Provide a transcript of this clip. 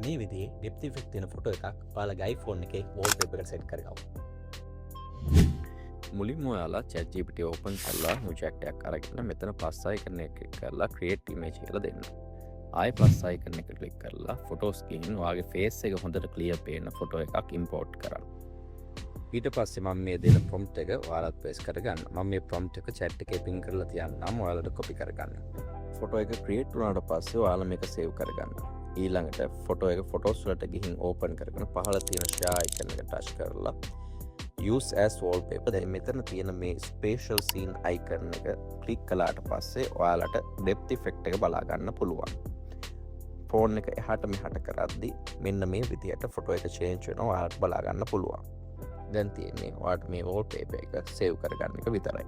මේ විදිහේ depth effect තියෙන ෆොටෝ එකක් ඔයාලගේ iPhone එකේ wallpaper එකට සෙට් කරගන්න. මුලින්ම ඔයාලා ChatGPT ඕපන් කරලා ප්‍රොජෙක්ට් එකක් අරගෙන මෙතන ප්ලස් අයිකන් එක ක්ලික් කරලා create image කියලා දෙන්න. ආයෙ ප්ලස් අයිකන් එක ක්ලික් කරලා photos ගිහින් ඔයාගේ face එක හොඳට clear පේන ෆොටෝ එකක් import කරන්න. ඊට පස්සේ මම මේ දෙන prompt එක ඔයාලත් paste කරගන්න. මම මේ prompt එක chat එකේ pin කරලා තියන්නම් ඔයාලට copy කරගන්න. ෆොටෝ එක create වුණාට පස්සේ ඔයාලා මේක save කරගන්න. ඊළඟට ෆොටෝ එක photos වලට ගිහින් open කරගෙන පහළ තියෙන share icon එක touch කරලා use as wallpaper දැන් මෙතන තියෙන මේ spatial scene icon එක click කළාට පස්සේ ඔයාලට depth effect එක බලා ගන්න පුළුවන්. ෆෝන් එක එහාට මෙහාට කරද්දී මෙන්න මේ විදිහට ෆොටෝ එක change වෙනවා ඔයාලට බලා ගන්න පුළුවන්. දැන් තියෙන්නේ ඔයාලට මේ wallpaper එක save කරගන්න එක විතරයි.